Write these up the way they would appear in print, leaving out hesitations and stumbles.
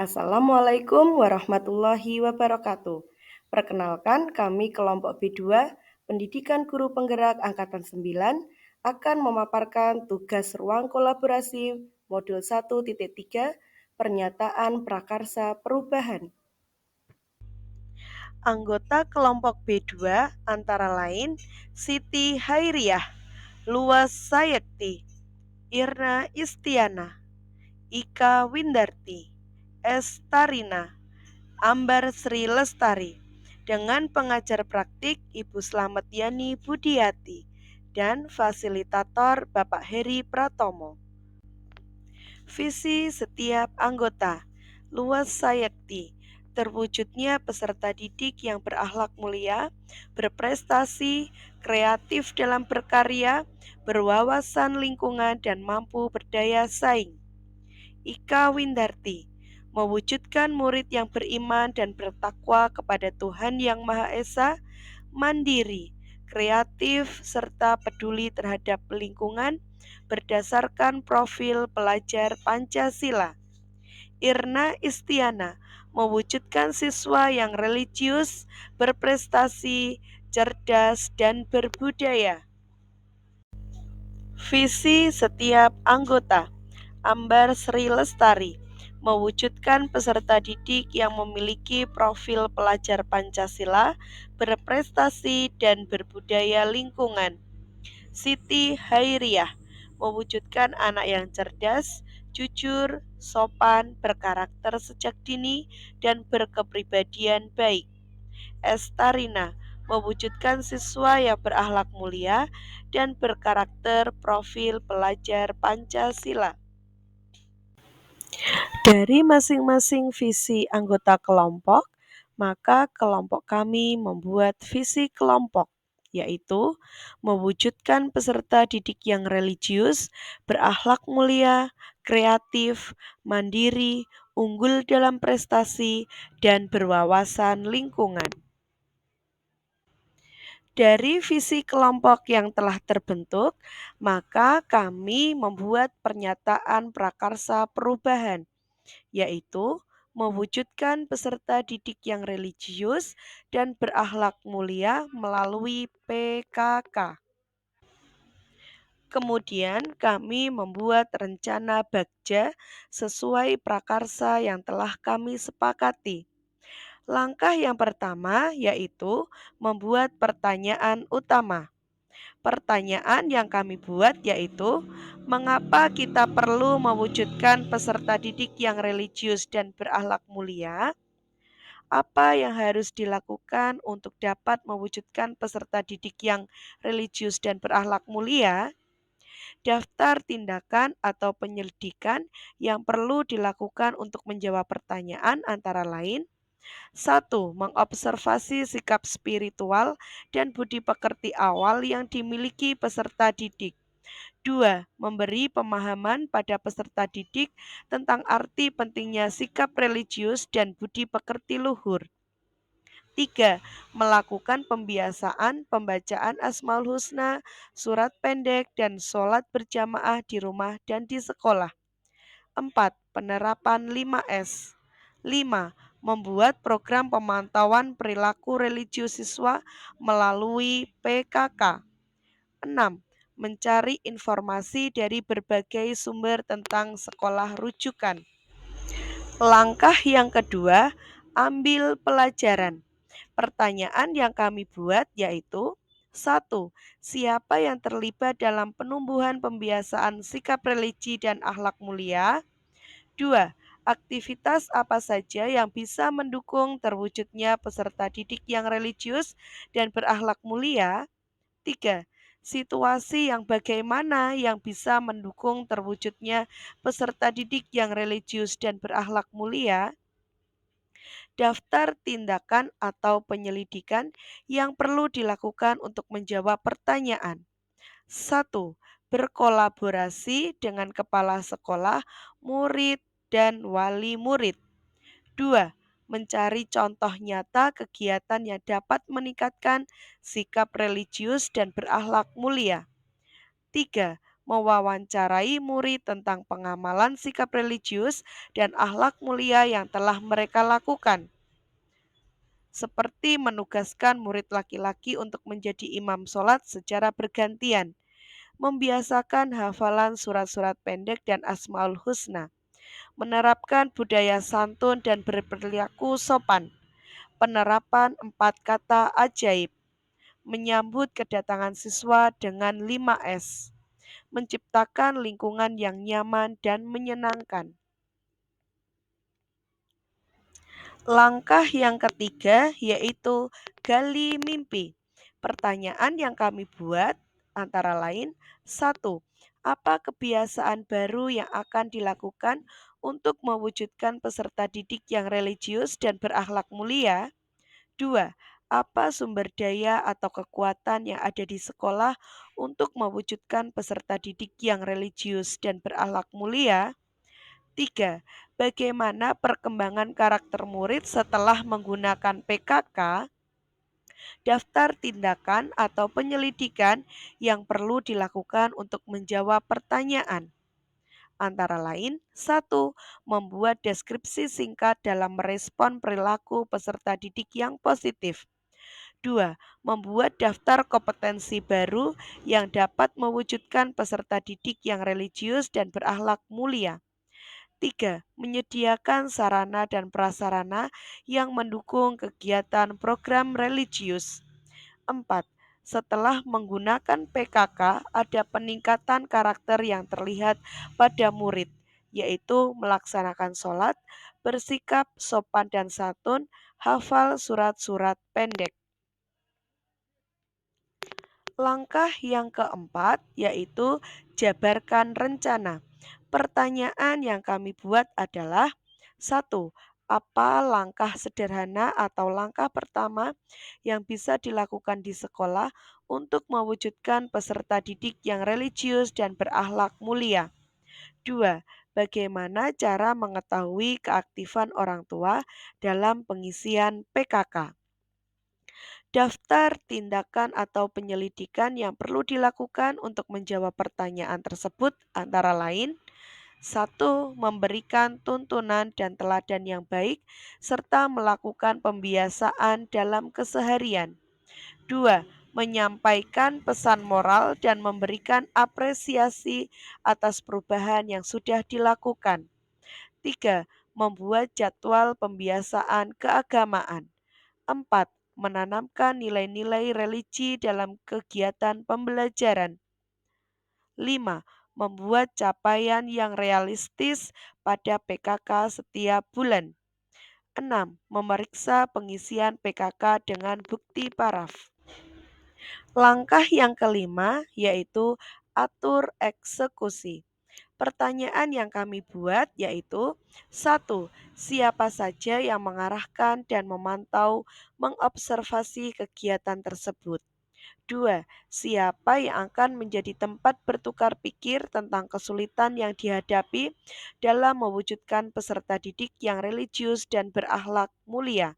Assalamualaikum warahmatullahi wabarakatuh. Perkenalkan, kami kelompok B2, Pendidikan Guru Penggerak Angkatan 9, akan memaparkan tugas ruang kolaborasi modul 1.3, Pernyataan Prakarsa Perubahan. Anggota kelompok B2 antara lain Siti Hairiyah, Luas Sayekti, Irna Istiana, Ika Windarti, Estarina, Ambar Sri Lestari, dengan pengajar praktik Ibu Slamet Yani Budiati dan fasilitator Bapak Heri Pratomo. Visi setiap anggota: luas sayekti, terwujudnya peserta didik yang berakhlak mulia, berprestasi, kreatif dalam berkarya, berwawasan lingkungan dan mampu berdaya saing. Ika Windarti, mewujudkan murid yang beriman dan bertakwa kepada Tuhan Yang Maha Esa, mandiri, kreatif, serta peduli terhadap lingkungan berdasarkan profil pelajar Pancasila. Irna Istiana, mewujudkan siswa yang religius, berprestasi, cerdas, dan berbudaya. Visi setiap anggota: Ambar Sri Lestari, mewujudkan peserta didik yang memiliki profil pelajar Pancasila, berprestasi, dan berbudaya lingkungan. Siti Hairiyah, mewujudkan anak yang cerdas, jujur, sopan, berkarakter sejak dini, dan berkepribadian baik. Estarina, mewujudkan siswa yang berakhlak mulia dan berkarakter profil pelajar Pancasila. Dari masing-masing visi anggota kelompok, maka kelompok kami membuat visi kelompok, yaitu mewujudkan peserta didik yang religius, berakhlak mulia, kreatif, mandiri, unggul dalam prestasi, dan berwawasan lingkungan. Dari visi kelompok yang telah terbentuk, maka kami membuat pernyataan prakarsa perubahan, yaitu mewujudkan peserta didik yang religius dan berakhlak mulia melalui PKK. Kemudian kami membuat rencana bagja sesuai prakarsa yang telah kami sepakati. Langkah yang pertama yaitu membuat pertanyaan utama. Pertanyaan yang kami buat yaitu, mengapa kita perlu mewujudkan peserta didik yang religius dan berakhlak mulia? Apa yang harus dilakukan untuk dapat mewujudkan peserta didik yang religius dan berakhlak mulia? Daftar tindakan atau penyelidikan yang perlu dilakukan untuk menjawab pertanyaan antara lain: 1. Mengobservasi sikap spiritual dan budi pekerti awal yang dimiliki peserta didik. 2. Memberi pemahaman pada peserta didik tentang arti pentingnya sikap religius dan budi pekerti luhur. 3. Melakukan pembiasaan pembacaan Asmaul Husna, surat pendek, dan sholat berjamaah di rumah dan di sekolah. 4. Penerapan 5S. 5. Membuat program pemantauan perilaku religius siswa melalui PKK. 6. Mencari informasi dari berbagai sumber tentang sekolah rujukan. Langkah yang kedua, ambil pelajaran. Pertanyaan yang kami buat yaitu: 1. Siapa yang terlibat dalam penumbuhan pembiasaan sikap religi dan akhlak mulia? 2. Aktivitas apa saja yang bisa mendukung terwujudnya peserta didik yang religius dan berakhlak mulia? 3. Situasi yang bagaimana yang bisa mendukung terwujudnya peserta didik yang religius dan berakhlak mulia? Daftar tindakan atau penyelidikan yang perlu dilakukan untuk menjawab pertanyaan. 1. Berkolaborasi dengan kepala sekolah, murid, dan wali murid. 2. Mencari contoh nyata kegiatan yang dapat meningkatkan sikap religius dan berakhlak mulia. 3. mewawancarai murid tentang pengamalan sikap religius dan akhlak mulia yang telah mereka lakukan, seperti menugaskan murid laki-laki untuk menjadi imam sholat secara bergantian, membiasakan hafalan surat-surat pendek dan Asmaul Husna, menerapkan budaya santun dan berperilaku sopan, penerapan 4 kata ajaib, menyambut kedatangan siswa dengan 5S, menciptakan lingkungan yang nyaman dan menyenangkan. Langkah yang ketiga yaitu gali mimpi. Pertanyaan yang kami buat antara lain, satu, apa kebiasaan baru yang akan dilakukan untuk mewujudkan peserta didik yang religius dan berakhlak mulia? Dua, apa sumber daya atau kekuatan yang ada di sekolah untuk mewujudkan peserta didik yang religius dan berakhlak mulia? Tiga, bagaimana perkembangan karakter murid setelah menggunakan PKK, daftar tindakan atau penyelidikan yang perlu dilakukan untuk menjawab pertanyaan. Antara lain, satu, membuat deskripsi singkat dalam merespon perilaku peserta didik yang positif. Dua, membuat daftar kompetensi baru yang dapat mewujudkan peserta didik yang religius dan berakhlak mulia. Tiga, menyediakan sarana dan prasarana yang mendukung kegiatan program religius. Empat, setelah menggunakan PKK, ada peningkatan karakter yang terlihat pada murid, yaitu melaksanakan sholat, bersikap sopan dan santun, hafal surat-surat pendek. Langkah yang keempat yaitu jabarkan rencana. Pertanyaan yang kami buat adalah satu, apa langkah sederhana atau langkah pertama yang bisa dilakukan di sekolah untuk mewujudkan peserta didik yang religius dan berakhlak mulia? Dua, bagaimana cara mengetahui keaktifan orang tua dalam pengisian PKK? Daftar tindakan atau penyelidikan yang perlu dilakukan untuk menjawab pertanyaan tersebut antara lain, satu, memberikan tuntunan dan teladan yang baik, serta melakukan pembiasaan dalam keseharian. Dua, menyampaikan pesan moral dan memberikan apresiasi atas perubahan yang sudah dilakukan. Tiga, membuat jadwal pembiasaan keagamaan. Empat, menanamkan nilai-nilai religi dalam kegiatan pembelajaran. Lima, membuat capaian yang realistis pada PKK setiap bulan. Enam, memeriksa pengisian PKK dengan bukti paraf. Langkah yang kelima yaitu atur eksekusi. Pertanyaan yang kami buat yaitu satu, siapa saja yang mengarahkan dan memantau mengobservasi kegiatan tersebut? Dua, siapa yang akan menjadi tempat bertukar pikir tentang kesulitan yang dihadapi dalam mewujudkan peserta didik yang religius dan berakhlak mulia?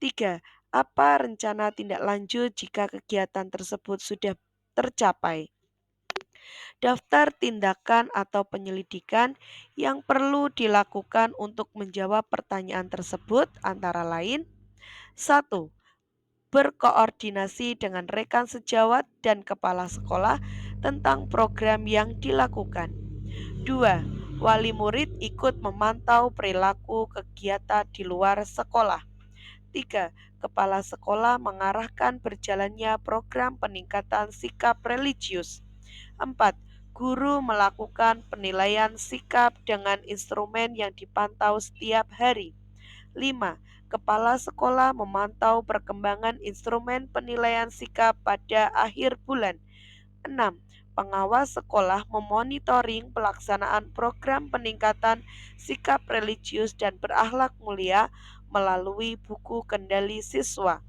Tiga, apa rencana tindak lanjut jika kegiatan tersebut sudah tercapai? Daftar tindakan atau penyelidikan yang perlu dilakukan untuk menjawab pertanyaan tersebut antara lain, satu, berkoordinasi dengan rekan sejawat dan kepala sekolah tentang program yang dilakukan. Dua, wali murid ikut memantau perilaku kegiatan di luar sekolah. Tiga, kepala sekolah mengarahkan berjalannya program peningkatan sikap religius. Empat, guru melakukan penilaian sikap dengan instrumen yang dipantau setiap hari. 5. Kepala sekolah memantau perkembangan instrumen penilaian sikap pada akhir bulan. 6. Pengawas sekolah memonitoring pelaksanaan program peningkatan sikap religius dan berakhlak mulia melalui buku kendali siswa.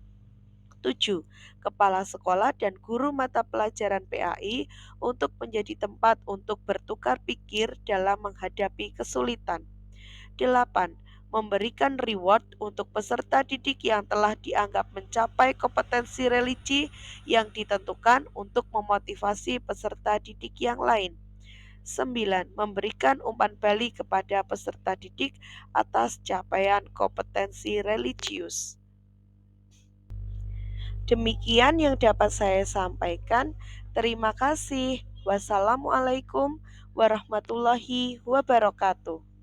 7. Kepala sekolah dan guru mata pelajaran PAI untuk menjadi tempat untuk bertukar pikir dalam menghadapi kesulitan. 8. memberikan reward untuk peserta didik yang telah dianggap mencapai kompetensi religi yang ditentukan untuk memotivasi peserta didik yang lain. 9. Memberikan umpan balik kepada peserta didik atas capaian kompetensi religius. Demikian yang dapat saya sampaikan. Terima kasih. Wassalamualaikum warahmatullahi wabarakatuh.